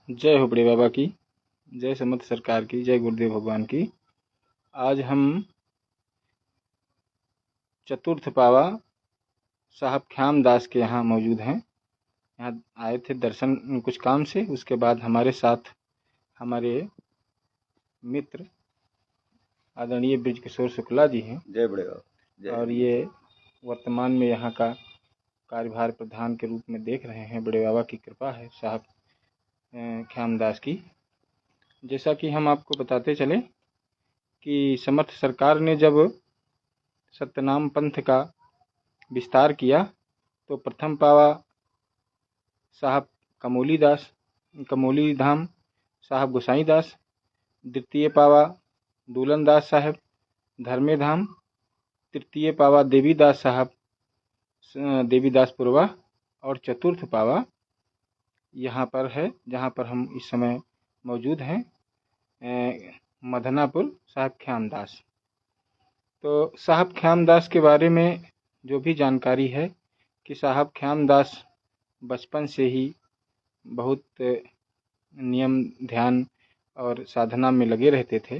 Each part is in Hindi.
जय हो बड़े बाबा की, जय समर्थ सरकार की, जय गुरुदेव भगवान की। आज हम चतुर्थ पावा साहब ख्याम दास के यहाँ मौजूद हैं। यहाँ आए थे दर्शन कुछ काम से। उसके बाद हमारे साथ हमारे मित्र आदरणीय बृजकिशोर शुक्ला जी हैं। जय बड़े बाबा। जय और ये वर्तमान में यहाँ का कार्यभार प्रधान के रूप में देख रहे हैं। बड़े बाबा की कृपा है साहब ख्याम दास की। जैसा कि हम आपको बताते चले कि समर्थ सरकार ने जब सत्यनाम पंथ का विस्तार किया तो प्रथम पावा साहब कमोली धाम साहब गोसाई दास, द्वितीय पावा दूलन दास साहब धर्मे धाम, तृतीय पावा देवीदास साहब देवीदासपुरवा और चतुर्थ पावा यहाँ पर है जहाँ पर हम इस समय मौजूद हैं, मदनापुर साहब ख्याम दास। तो साहब ख्याम दास के बारे में जो भी जानकारी है कि साहब ख्याम दास बचपन से ही बहुत नियम ध्यान और साधना में लगे रहते थे।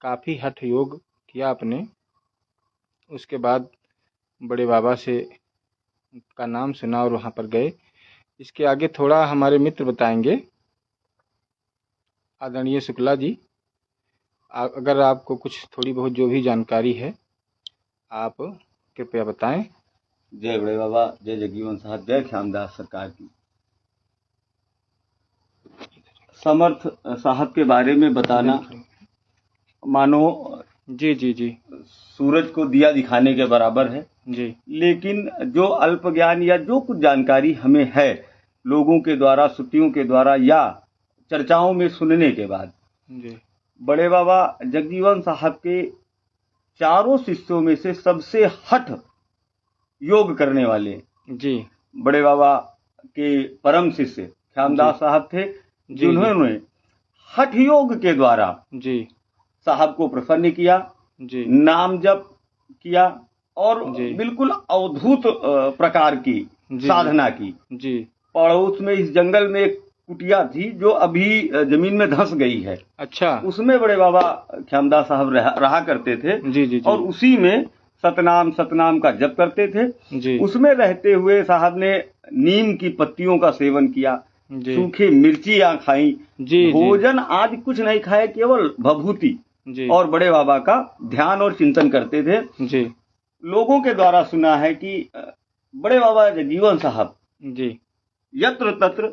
काफ़ी हठ योग किया आपने। उसके बाद बड़े बाबा से का नाम सुना और वहाँ पर गए। इसके आगे थोड़ा हमारे मित्र बताएंगे। आदरणीय शुक्ला जी, अगर आपको कुछ थोड़ी बहुत जो भी जानकारी है आप कृपया बताएं। जय बड़े बाबा, जय जगजीवन साहब, जय ख्यामदास सरकार की। समर्थ साहब के बारे में बताना मानो जी जी जी सूरज को दिया दिखाने के बराबर है जी। लेकिन जो अल्प ज्ञान या जो कुछ जानकारी हमें है लोगों के द्वारा, श्रुतियों के द्वारा या चर्चाओं में सुनने के बाद जी, बड़े बाबा जगजीवन साहब के चारों शिष्यों में से सबसे हठ योग करने वाले जी बड़े बाबा के परम शिष्य ख्यामदास साहब थे, जिन्होंने हठ योग के द्वारा जी साहब को प्रसन्न किया, जी नाम जप किया और जी बिल्कुल अवधूत प्रकार की जी साधना की। जी। पड़ोस में इस जंगल में एक कुटिया थी जो अभी जमीन में धंस गई है। अच्छा। उसमें बड़े बाबा ख्यामदास साहब रहा करते थे। जी जी जी। और उसी में सतनाम का जप करते थे जी। उसमें रहते हुए साहब ने नीम की पत्तियों का सेवन किया, सूखी मिर्चियां खाई, भोजन आज कुछ नहीं खाए, केवल भभूति और बड़े बाबा का ध्यान और चिंतन करते थे। जी। लोगों के द्वारा सुना है कि बड़े बाबा जगजीवन साहब जी यत्र तत्र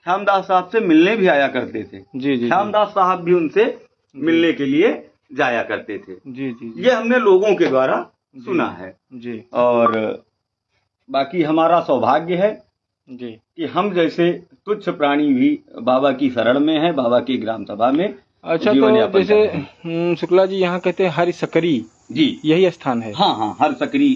ख्यामदास साहब से मिलने भी आया करते थे। जी जी। ख्यामदास साहब भी उनसे मिलने के लिए जाया करते थे। जी जी। ये हमने लोगों के द्वारा सुना है जी। और बाकी हमारा सौभाग्य है जी कि हम जैसे तुच्छ प्राणी भी बाबा की शरण में है, बाबा की ग्राम सभा में। अच्छा, तो जैसे शुक्ला जी यहाँ कहते हैं हरि सकरी, जी यही स्थान है? हाँ हाँ, हर सकरी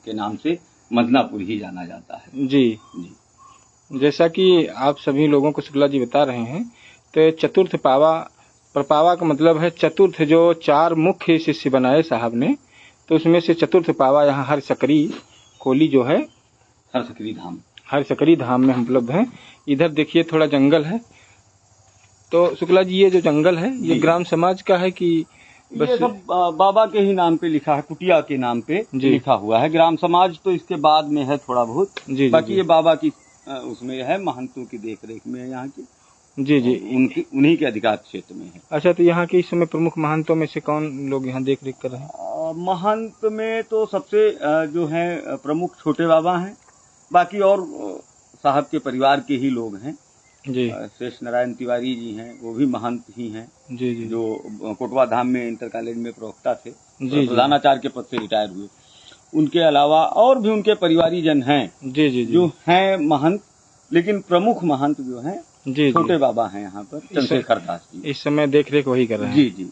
के नाम से मदनापुर ही जाना जाता है। जी जी। जैसा कि आप सभी लोगों को शुक्ला जी बता रहे हैं, तो चतुर्थ पावा, प्रपावा का मतलब है चतुर्थ, जो चार मुख्य शिष्य बनाए साहब ने, तो उसमें से चतुर्थ पावा यहाँ हर सकरी खोली जो है, हर सकरी धाम में हम उपलब्ध हैं। इधर देखिए थोड़ा जंगल है। तो शुक्ला जी, ये जो जंगल है ये ग्राम समाज का है कि बस? ये सब बाबा के ही नाम पे लिखा है, कुटिया के नाम पे लिखा हुआ है। ग्राम समाज तो इसके बाद में है थोड़ा बहुत। जी, बाकी ये बाबा की उसमें है, महंतों की देख रेख में है यहाँ की। जी जी, उन्हीं के अधिकार क्षेत्र में है। अच्छा, तो यहाँ के इस समय प्रमुख महंतों में से कौन लोग यहाँ देख रेख कर रहे हैं? महंत में तो सबसे जो है प्रमुख छोटे बाबा हैं, बाकी और साहब के परिवार के ही लोग हैं। जी, शेष नारायण तिवारी जी हैं, वो भी महंत ही हैं। जी जी, जो कोटवा धाम में इंटर कॉलेज में प्रवक्ता थे, प्रधानाचार्य के पद से रिटायर हुए। उनके अलावा और भी उनके परिवारी जन हैं जी जी, जो हैं महंत, लेकिन प्रमुख महंत जो हैं जी छोटे बाबा हैं यहाँ पर, चंद्रशेखर दास जी। इस समय देख रेख वही कर रहे हैं। जी जी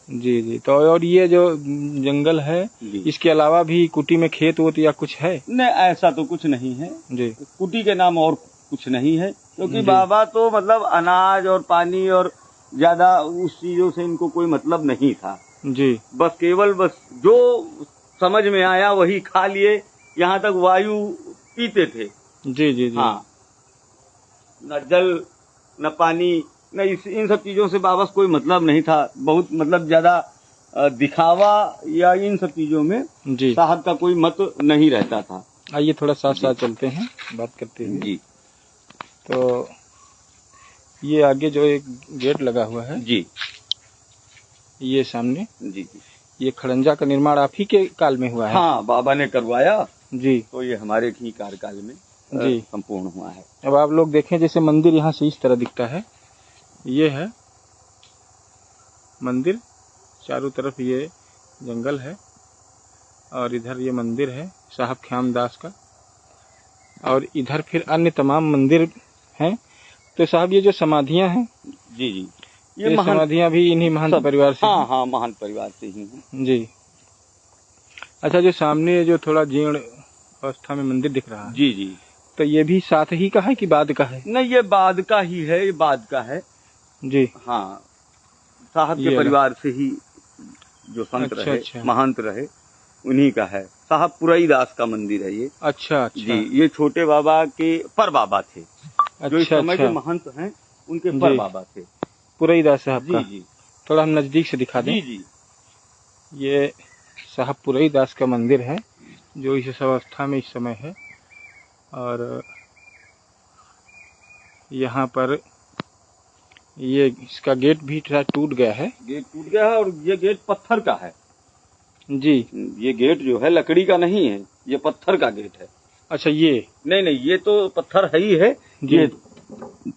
जी जी। तो और ये जो जंगल है, इसके अलावा भी कुटी में खेत वोत या कुछ है? नहीं, ऐसा तो कुछ नहीं है जी। कुटी के नाम और कुछ नहीं है, क्योंकि बाबा तो मतलब अनाज और पानी और ज्यादा उस चीजों से इनको कोई मतलब नहीं था जी। बस केवल जो समझ में आया वही खा लिए, यहाँ तक वायु पीते थे। जी जी जी। हाँ, न जल न पानी, न इन सब चीजों से बाबा कोई मतलब नहीं था। बहुत मतलब ज्यादा दिखावा या इन सब चीजों में जी साहब का कोई मत नहीं रहता था। आइए थोड़ा साथ साथ चलते हैं बात करते हुए। जी तो ये आगे जो एक गेट लगा हुआ है जी, ये सामने, जी जी, ये खड़ंजा का निर्माण आप ही के काल में हुआ है? हाँ, बाबा ने करवाया, जी। तो ये हमारे ही कार्यकाल में जी संपूर्ण हुआ है। अब आप लोग देखें, जैसे मंदिर यहाँ से इस तरह दिखता है, ये है मंदिर, चारों तरफ ये जंगल है और इधर ये मंदिर है साहब ख्याम दास का, और इधर फिर अन्य तमाम मंदिर हैं। तो साहब ये जो समाधियां हैं, जी जी, ये समाधियां भी इन्हीं महंत परिवार से? हाँ हाँ, महंत परिवार से ही हैं। जी। अच्छा, जो सामने जो थोड़ा जीर्ण अवस्था में मंदिर दिख रहा है, जी जी, तो ये भी साथ ही का है कि बाद का है? नहीं, ये बाद का ही है, ये बाद का है। जी हाँ, साहब के परिवार से ही जो संत अच्छा, रहे, अच्छा। महंत रहे, उन्हीं का है। साहब पुरई दास का मंदिर है ये। अच्छा अच्छा जी, ये छोटे बाबा के पर बाबा थे। जो इस समय अच्छा के महंत हैं उनके पर बाबा थे, पुरई दास साहब का। जी जी, थोड़ा हम नजदीक से दिखा दें। जी जी, ये साहब पुरई दास का मंदिर है जो इस अवस्था में इस समय है, और यहाँ पर ये इसका गेट भी थोड़ा टूट गया है। गेट टूट गया है और ये गेट पत्थर का है। जी, ये गेट जो है लकड़ी का नहीं है, ये पत्थर का गेट है। अच्छा, ये नहीं, ये तो पत्थर है ही है। जी। ये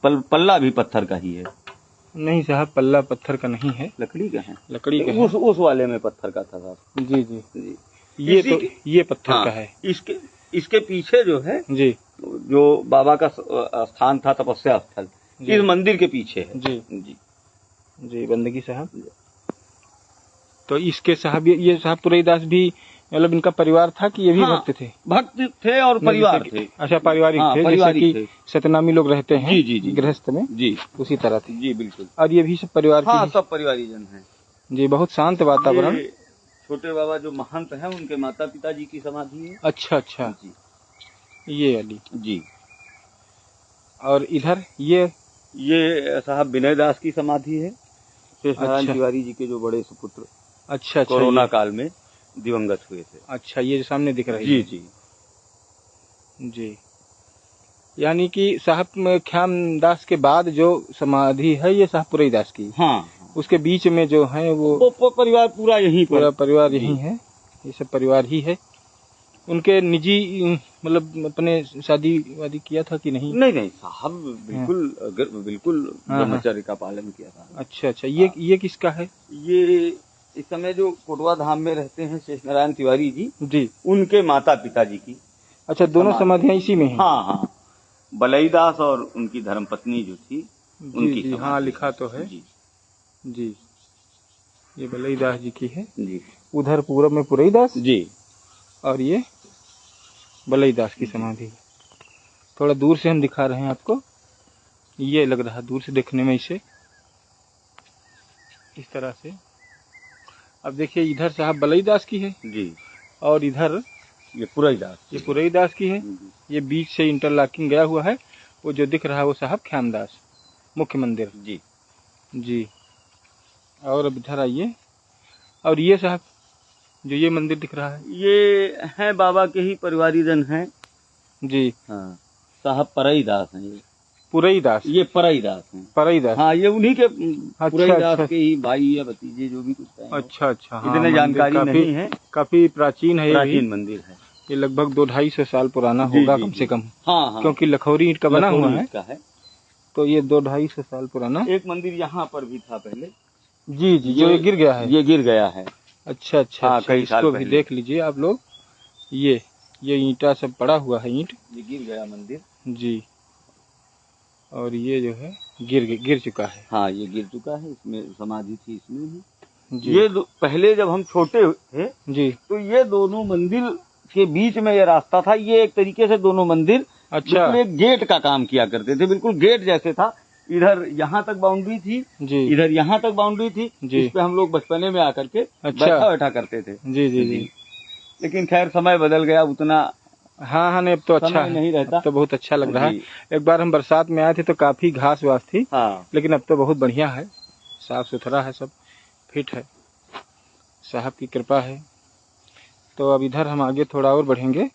पल्ला भी पत्थर का ही है। नहीं साहब, पल्ला पत्थर का नहीं है, लकड़ी का है। लकड़ी का है। उस वाले में पत्थर का था साहब। जी जी जी, ये पत्थर हाँ, का है। इसके पीछे जो है, जी, जो बाबा का स्थान था, तपस्या स्थल, इस मंदिर के पीछे है। जी जी जी, बंदगी साहब। तो इसके साहब ये साहब पुरई दास भी, मतलब इनका परिवार था कि ये भी भक्त थे? भक्त थे और परिवार थे। अच्छा, पारिवारिक थे, पारिवारिक जैसे कि सतनामी लोग रहते हैं जी जी जी, गृहस्थ में, जी उसी तरह थे। जी बिल्कुल। और ये भी सब परिवार के ही? सब परिवारीजन हैं। जी, बहुत शांत वातावरण। छोटे बाबा जो महंत हैं उनके माता पिता जी की समाधि है। अच्छा अच्छा जी, ये वाली। जी, और इधर ये साहब विनय दास की समाधि है, शेष नारायण तिवारी जी के जो बड़े सुपुत्र अच्छा कोरोना काल में दिवंगत हुए थे। अच्छा, ये जो सामने दिख रहा है? जी जी जी, यानी कि साहब ख्याम दास के बाद जो समाधि है ये साहब पुरई दास की। हाँ, उसके बीच में जो है वो परिवार पूरा यहीं पर, पूरा परिवार यहीं है, ये सब परिवार ही है। उनके निजी मतलब अपने शादी वादी किया था कि नहीं? नहीं, साहब बिल्कुल ब्रह्मचर्य का पालन किया था। अच्छा अच्छा, ये किसका है? ये इस समय जो कोटवा धाम में रहते हैं शेष नारायण तिवारी जी, जी, उनके माता पिता जी की। अच्छा, दोनों समाधियां इसी में हैं? हाँ, बलई दास और उनकी धर्मपत्नी जो थी उनकी। जी, हाँ, लिखा तो है। जी जी, ये बलई दास जी की है। जी, उधर पूरब में पुरई दास जी, और ये बलई दास की समाधि। थोड़ा दूर से हम दिखा रहे हैं आपको, ये लग रहा है दूर से देखने में इसे इस तरह से। अब देखिए, इधर साहब बलई दास की है जी, और इधर ये पुरई दास की है। ये बीच से इंटरलॉकिंग गया हुआ है, वो जो दिख रहा है वो साहब ख्याम दास मुख्य मंदिर। जी जी, और अब इधर आइए, और ये साहब जो ये मंदिर दिख रहा है, ये है बाबा के ही परिवारीजन हैं। जी, हाँ, साहब परई दास हैं। ये पुरई दास, ये परई दास हैं। परई दास, हाँ, ये उन्हीं के पुरई दास अच्छा, के ही भाई या भतीजे जो भी कुछ हैं। अच्छा अच्छा, हाँ, इतने जानकारी नहीं है। काफी प्राचीन है, प्राचीन मंदिर है। ये लगभग 200-250 साल पुराना होगा कम से कम। हाँ, क्योंकि लखौरी ईंट का बना हुआ है, है। तो ये 200-250 साल पुराना। एक मंदिर यहाँ पर भी था पहले। जी जी, जो ये गिर गया है? ये गिर गया है। अच्छा अच्छा, हाँ, कई साल इसको भी पहले देख लीजिए आप लोग, ये ईंटा सब पड़ा हुआ है, ईंट। ये गिर गया मंदिर। जी, और ये जो है गिर चुका है। हाँ, ये गिर चुका है, इसमें समाधि थी इसमें ही। जी, ये पहले जब हम छोटे थे जी, तो ये दोनों मंदिर के बीच में ये रास्ता था। ये एक तरीके से दोनों मंदिर अच्छा, एक गेट का काम किया करते थे, बिल्कुल गेट जैसे था। इधर यहाँ तक बाउंड्री थी, जी, इधर यहाँ तक बाउंड्री थी। जी, इस पे हम लोग बचपने में आकर के अच्छा बैठा करते थे। जी जी जी। लेकिन खैर समय बदल गया, उतना हाँ हाँ, नहीं अब तो अच्छा है, नहीं रहता, अब तो बहुत अच्छा लग रहा है। एक बार हम बरसात में आए थे तो काफी घास वास थी, हाँ, लेकिन अब तो बहुत बढ़िया है, साफ सुथरा है, सब फिट है, साहब की कृपा है। तो अब इधर हम आगे थोड़ा और बढ़ेंगे,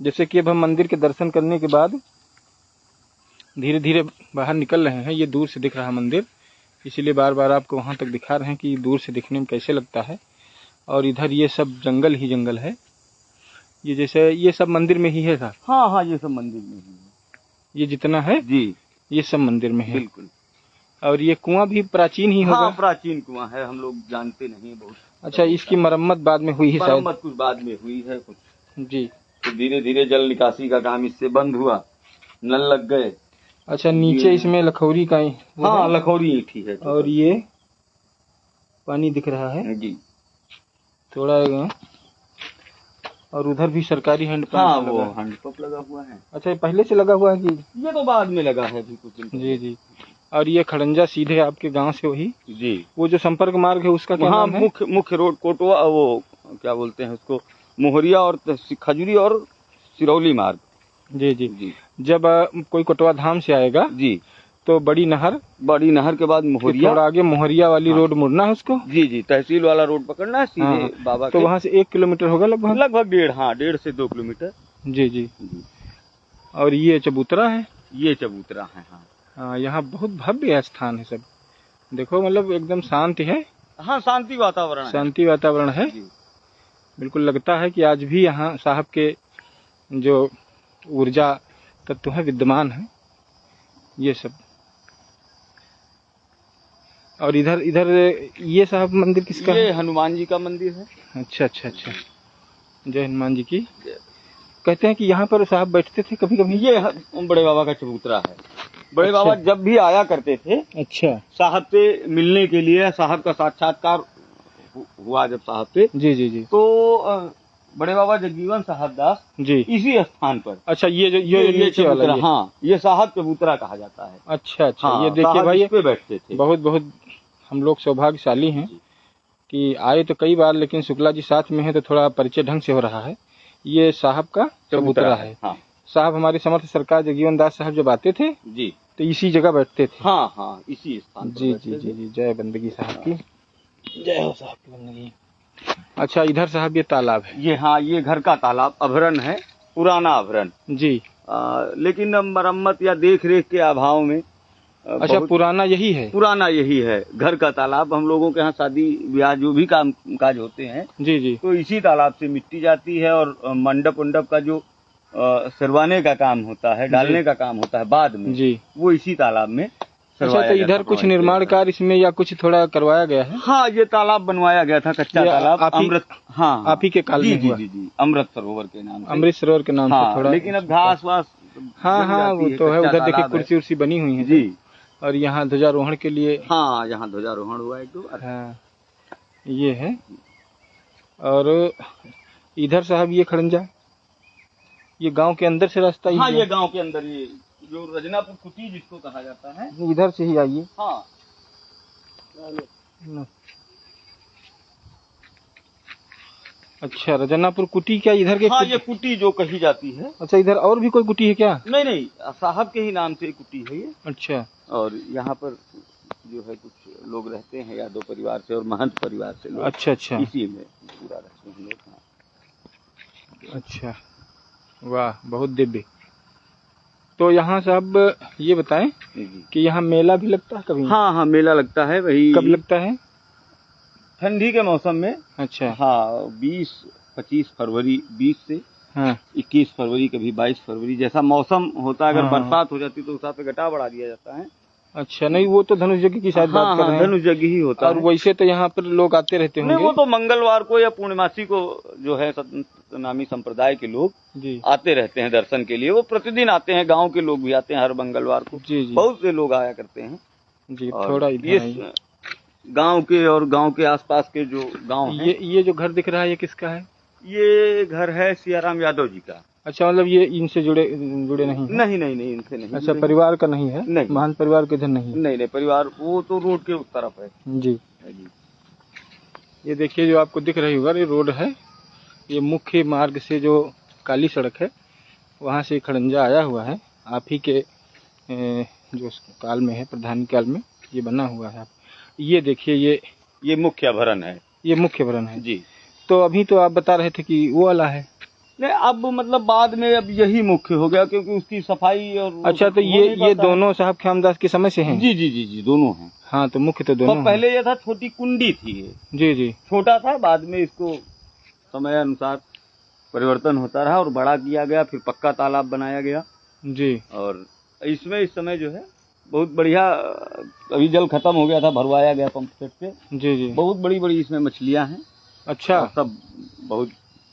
जैसे कि अब हम मंदिर के दर्शन करने के बाद धीरे धीरे बाहर निकल रहे हैं। ये दूर से दिख रहा है मंदिर, इसीलिए बार बार आपको वहाँ तक दिखा रहे हैं कि दूर से दिखने में कैसे लगता है। और इधर ये सब जंगल ही जंगल है, ये जैसे ये सब मंदिर में ही है साहब? हाँ हाँ, ये सब मंदिर में ही है, ये जितना है जी, ये सब मंदिर में है, बिल्कुल। और ये कुआं भी प्राचीन ही होगा? हाँ, प्राचीन कुआं है, हम लोग जानते नहीं बहुत। अच्छा, इसकी मरम्मत बाद में हुई है शायद? मरम्मत कुछ बाद में हुई है कुछ जी। तो धीरे धीरे जल निकासी का काम इससे बंद हुआ, नल लग गए। अच्छा, नीचे इसमें लखौरी का हाँ, लखौरी ईंटी है, और ये पानी दिख रहा है जी थोड़ा, और उधर भी सरकारी हैंडपंप? हाँ, वो हैंडपंप लगा हुआ है। अच्छा, ये पहले से लगा हुआ है कि? ये तो बाद में लगा है, अभी कुछ दिन। जी जी। और ये खड़ंजा सीधे आपके गांव से वही? जी। वो जो संपर्क मार्ग है उसका क्या नाम है? मुख्य रोड कोटवा, वो क्या बोलते हैं उसको, मोहरिया और खजूरी और सिरौली मार्ग। जी। जब कोई कोटवा धाम से आएगा जी तो बड़ी नहर के बाद मोहरिया, थोड़ा आगे मोहरिया वाली रोड मुड़ना है उसको? जी, तहसील वाला रोड पकड़ना है सीधे बाबा तो वहाँ से 1 किलोमीटर होगा लगभग 1.5 से 2 किलोमीटर। जी। और ये चबूतरा है? ये चबूतरा है, हाँ। यहाँ बहुत भव्य स्थान है सब, देखो मतलब एकदम शांति है। हाँ, शांति वातावरण है, बिल्कुल लगता है कि आज भी यहाँ साहब के जो ऊर्जा तत्व है विद्यमान है, ये सब। और इधर ये साहब मंदिर किसका है? ये हनुमान जी का मंदिर है। अच्छा, जय हनुमान जी की। कहते हैं कि यहाँ पर साहब बैठते थे कभी कभी? ये बड़े बाबा का चबूतरा है, बड़े बाबा जब भी आया करते थे। अच्छा। साहब से मिलने के लिए, साहब का साक्षात्कार हुआ जब साहब से, जी, तो बड़े बाबा जगजीवन साहब दास जी इसी स्थान पर। अच्छा, ये नीचे वाला, हाँ, ये साहब चबूतरा कहा जाता है। अच्छा, हाँ, ये देखिए भाई, पे बैठते थे। बहुत हम लोग सौभाग्यशाली हैं कि आए तो कई बार, लेकिन शुक्ला जी साथ में है तो थोड़ा परिचय ढंग से हो रहा है। ये साहब का चबूतरा है। हाँ। साहब हमारे समर्थ सरकार जगजीवन दास साहब जब आते थे जी तो इसी जगह बैठते थे। हाँ, इसी स्थान पर। जी, जय बंदगी साहब की, जय हो साहब की बंदगी। अच्छा, इधर साहब ये तालाब है? ये, हाँ, ये घर का तालाब अभरण है, पुराना अभरण जी, लेकिन मरम्मत या देख रेख के अभाव में। अच्छा, पुराना यही है? पुराना यही है, घर का तालाब। हम लोगों के यहाँ शादी ब्याह जो भी काम काज होते हैं जी, तो इसी तालाब से मिट्टी जाती है, और मंडप उंडप का जो सिरवाने का काम होता है, डालने का काम होता है बाद में जी, वो इसी तालाब में। अच्छा, तो इधर कुछ निर्माण कार्य इसमें या कुछ थोड़ा करवाया गया है? हाँ, ये तालाब बनवाया गया था, कच्चा तालाब, अमृत, हाँ, आप ही के काल में हुआ? जी, अमृत सरोवर के नाम से। अमृत सरोवर के नाम से थोड़ा, लेकिन अब घास वास, हाँ, वो तो है। उधर देखिए कुर्सी उर्सी बनी हुई है जी, और यहाँ ध्वजारोहण के लिए, हाँ, यहाँ ध्वजारोहण हुआ 1-2 बार। हाँ, ये है। और इधर साहब ये खड़ंजा, ये गांव के अंदर से रास्ता? हाँ, ये गांव के अंदर, ये जो रजनापुर कुटी जिसको कहा जाता है, इधर से ही आइए। हाँ, अच्छा, रजनापुर कुटी क्या इधर के? हाँ, ये कुटी जो कही जाती है। अच्छा, इधर और भी कोई कुटी है क्या? नहीं, साहब के ही नाम से कुटी है ये। अच्छा। और यहाँ पर जो है कुछ लोग रहते हैं, यादव परिवार से और महंत परिवार से लोग। अच्छा, इसी में पूरा रहते हैं लोग। अच्छा, वाह, बहुत दिव्य। तो यहाँ साहब ये बताएं कि यहाँ मेला भी लगता है कभी? हाँ, मेला लगता है। वही कब लगता है? ठंडी के मौसम में। अच्छा। हाँ, 20-25 फरवरी, 20 से 21 फरवरी, कभी 22 फरवरी, जैसा मौसम होता है। अगर बरसात हो जाती तो उस पे घटा बढ़ा दिया जाता है। अच्छा, नहीं, वो तो धनुष यज्ञ की शायद बात कर रहे हैं। धनुष यज्ञ ही होता है। और वैसे तो यहाँ पर लोग आते रहते होंगे? नहीं, वो तो मंगलवार को या पूर्णिमासी को जो है सतनामी संप्रदाय के लोग जी आते रहते हैं दर्शन के लिए। वो प्रतिदिन आते हैं, गांव के लोग भी आते हैं हर मंगलवार को। जी, बहुत से लोग आया करते हैं जी। थोड़ा ये गांव के और गांव के आसपास के जो गांव हैं। ये जो घर दिख रहा है ये किसका है? ये घर है सियाराम यादव जी का। अच्छा, मतलब ये इनसे जुड़े नहीं? नहीं, इनसे नहीं। अच्छा, परिवार का नहीं है? नहीं, महान परिवार के इधर नहीं? नहीं, परिवार वो तो रोड के उस तरफ है जी। ये देखिए जो आपको दिख रही होगा, ये रोड है, ये मुख्य मार्ग से जो काली सड़क है वहाँ से खड़ंजा आया हुआ है, आप ही के जो काल में है, प्रधानी काल में ये बना हुआ है। ये देखिए, ये मुख्य आभरण है, ये मुख्य आभरण है जी। तो अभी तो आप बता रहे थे कि वो वाला है। नहीं, अब मतलब बाद में अब यही मुख्य हो गया, क्योंकि उसकी सफाई और अच्छा, तो ये दोनों साहब ख्यामदास के समय से हैं? जी जी जी जी, दोनों हैं। हाँ, तो मुख्य तो दोनों। तो पहले ये था, छोटी कुंडी थी ये, जी जी, छोटा था, बाद में इसको समय अनुसार परिवर्तन होता रहा और बड़ा किया गया, फिर पक्का तालाब बनाया गया जी। और इसमें इस समय जो है बहुत बढ़िया, अभी जल खत्म हो गया था, भरवाया गया पंप सेट से। जी जी, बहुत बड़ी बड़ी इसमें मछलियां हैं। अच्छा, सब बहुत।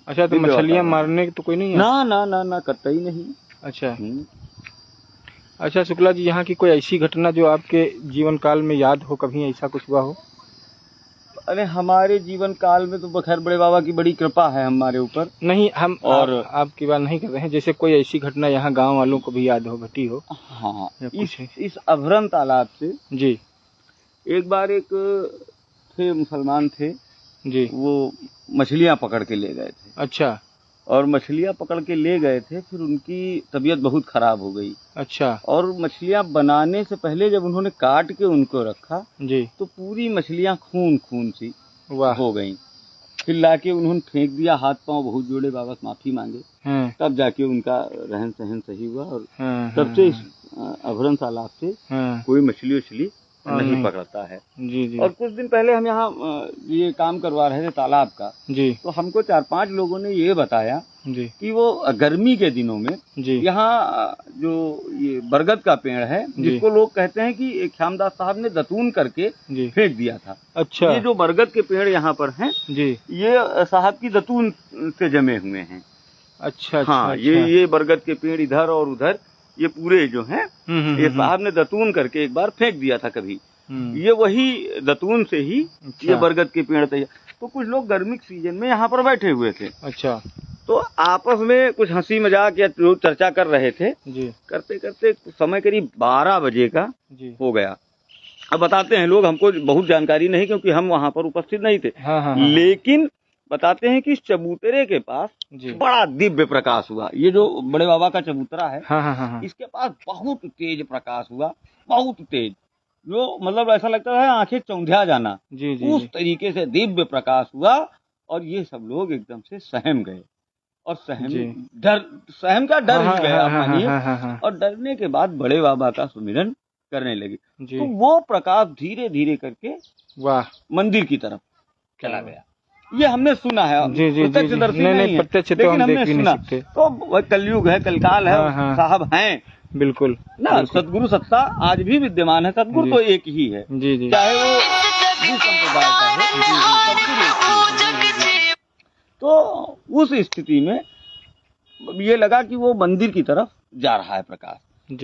अच्छा, तो मछलियां मारने की तो कोई नहीं है? ना ना ना ना, कतई नहीं। अच्छा, अच्छा शुक्ला जी, यहाँ की कोई ऐसी घटना जो आपके जीवन काल में याद हो, कभी ऐसा कुछ हुआ हो? अरे हमारे जीवन काल में तो खैर बड़े बाबा की बड़ी कृपा है हमारे ऊपर। नहीं, हम और आपकी बात नहीं कर रहे हैं, जैसे कोई ऐसी घटना यहाँ गांव वालों को भी याद हो, घटी हो। हाँ, इस अभरन तालाब से जी, एक बार एक थे, मुसलमान थे जी, वो मछलियां पकड़ के ले गए थे। अच्छा, और मछलियां पकड़ के ले गए थे, फिर उनकी तबीयत बहुत खराब हो गई। अच्छा, और मछलियां बनाने से पहले जब उन्होंने काट के उनको रखा जी, तो पूरी मछलियां खून खून सी वाह हो गई। फिर लाके उन्होंने फेंक दिया, हाथ पांव बहुत जोड़े, बाबा से माफी मांगे, तब जाके उनका रहन सहन सही हुआ। और तब से इस अभरन तालाब से कोई मछली उछली नहीं पकड़ता है। जी जी। और कुछ दिन पहले हम यहाँ ये काम करवा रहे थे तालाब का जी, तो हमको 4-5 लोगों ने ये बताया जी कि वो गर्मी के दिनों में जी, यहाँ जो ये बरगद का पेड़ है, जिसको लोग कहते हैं कि ख्यामदास साहब ने दतून करके फेंक दिया था। अच्छा, ये जो बरगद के पेड़ यहाँ पर हैं जी, ये साहब की दतून से जमे हुए हैं। अच्छा, हाँ, अच्छा, ये बरगद के पेड़ इधर और उधर ये पूरे जो हैं, ये साहब ने दतून करके एक बार फेंक दिया था कभी। ये वही दतून से ही ये बरगद के पेड़ थे। तो कुछ लोग गर्मी के सीजन में यहाँ पर बैठे हुए थे। अच्छा, तो आपस में कुछ हंसी मजाक या चर्चा कर रहे थे जी। करते करते समय करीब 12 बजे का हो गया। अब बताते हैं लोग, हमको बहुत जानकारी नहीं क्योंकि हम वहाँ पर उपस्थित नहीं थे। हाँ, लेकिन बताते हैं कि इस चबूतरे के पास बड़ा दिव्य प्रकाश हुआ। ये जो बड़े बाबा का चबूतरा है, हाँ, इसके पास बहुत तेज प्रकाश हुआ, बहुत तेज, जो मतलब ऐसा लगता है आंखें चौंधिया जाना। जी, उस तरीके से दिव्य प्रकाश हुआ और ये सब लोग एकदम से सहम गए और सहम का डर ही गया मानिए। और डरने के बाद बड़े बाबा का सुमिरन करने लगे। तो वो प्रकाश धीरे धीरे करके वाह मंदिर की तरफ चला गया। ये हमने सुना है, प्रत्यक्षदर्शी नहीं है, लेकिन हमने सुना। तो वह कलयुग है, कलकाल है, साहब हैं बिल्कुल ना। सतगुरु सत्ता आज भी विद्यमान है, सतगुरु तो एक ही है, चाहे वो जिस संप्रदाय का है। तो उस स्थिति में ये लगा कि वो मंदिर की तरफ जा रहा है प्रकाश,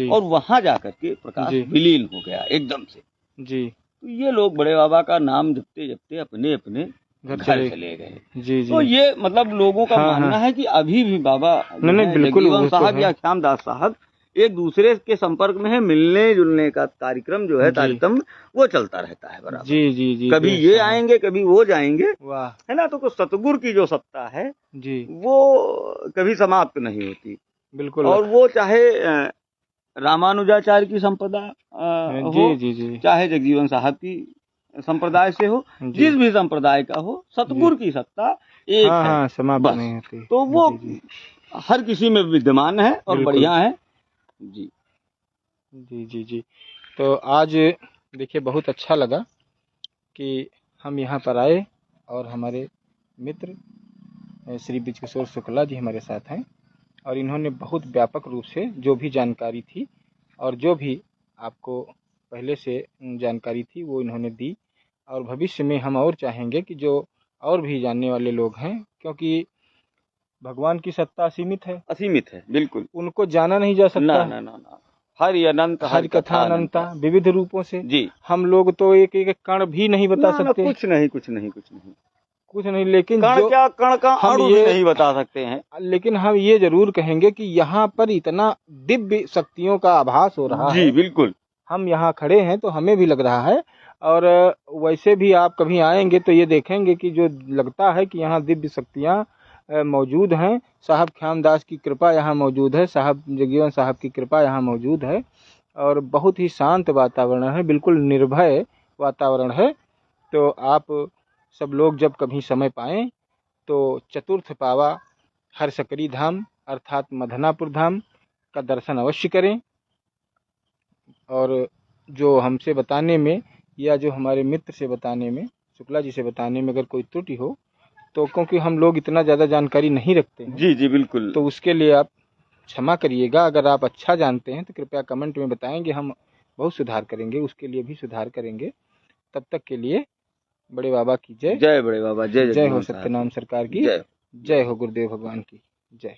और वहां जाकर के प्रकाश विलीन हो गया एकदम से जी। तो ये लोग बड़े बाबा का नाम जपते जपते अपने अपने घर चले गए जी। तो ये मतलब लोगों का मानना है कि अभी भी बाबा जगजीवन साहब या ख्यामदास साहब एक दूसरे के संपर्क में है, मिलने जुलने का कार्यक्रम जो है, तारतम्य वो चलता रहता है बराबर। जी, कभी ये आएंगे कभी वो जाएंगे, वाह, है ना। तो सतगुरु की जो सत्ता है जी, वो कभी समाप्त नहीं होती बिल्कुल। और वो चाहे रामानुजाचार्य की संपदा हो, चाहे जगजीवन साहब की संप्रदाय से हो, जिस भी संप्रदाय का हो, सतगुरु की सत्ता एक है, समाप्त नहीं होती। तो वो हर किसी में विद्यमान है और बढ़िया है जी जी जी जी। तो आज देखिए बहुत अच्छा लगा कि हम यहाँ पर आए और हमारे मित्र श्री बृजकिशोर शुक्ला जी हमारे साथ हैं और इन्होंने बहुत व्यापक रूप से जो भी जानकारी थी और जो भी आपको पहले से जानकारी थी वो इन्होंने दी। और भविष्य में हम और चाहेंगे कि जो और भी जानने वाले लोग हैं, क्योंकि भगवान की सत्ता असीमित है बिल्कुल, उनको जाना नहीं जा सकता। ना, ना, ना। हरि अनंत, हरि कथा अनंता, विविध रूपों से जी। हम लोग तो एक एक कण भी नहीं बता सकते, कुछ नहीं, लेकिन कण का हम ये नहीं बता सकते हैं। लेकिन हम ये जरूर कहेंगे कि यहाँ पर इतना दिव्य शक्तियों का आभास हो रहा है। बिल्कुल, हम यहाँ खड़े हैं तो हमें भी लग रहा है। और वैसे भी आप कभी आएंगे तो ये देखेंगे कि जो लगता है कि यहाँ दिव्य शक्तियाँ मौजूद हैं। साहब ख्यामदास की कृपा यहाँ मौजूद है, साहब जगजीवन साहब की कृपा यहाँ मौजूद है और बहुत ही शांत वातावरण है, बिल्कुल निर्भय वातावरण है। तो आप सब लोग जब कभी समय पाएँ तो चतुर्थ पावा हरसकरी धाम अर्थात मदनापुर धाम का दर्शन अवश्य करें। और जो हमसे बताने में या जो हमारे मित्र से बताने में, शुक्ला जी से बताने में अगर कोई त्रुटि हो तो क्योंकि हम लोग इतना ज़्यादा जानकारी नहीं रखते हैं। जी जी बिल्कुल। तो उसके लिए आप क्षमा करिएगा। अगर आप अच्छा जानते हैं तो कृपया कमेंट में बताएंगे, हम बहुत सुधार करेंगे, उसके लिए भी सुधार करेंगे। तब तक के लिए बड़े बाबा की जय। जय बड़े बाबा, जय जय हो जगजीवन साहब सत्यनाम की सरकार की जय। जय हो गुरुदेव भगवान की जय।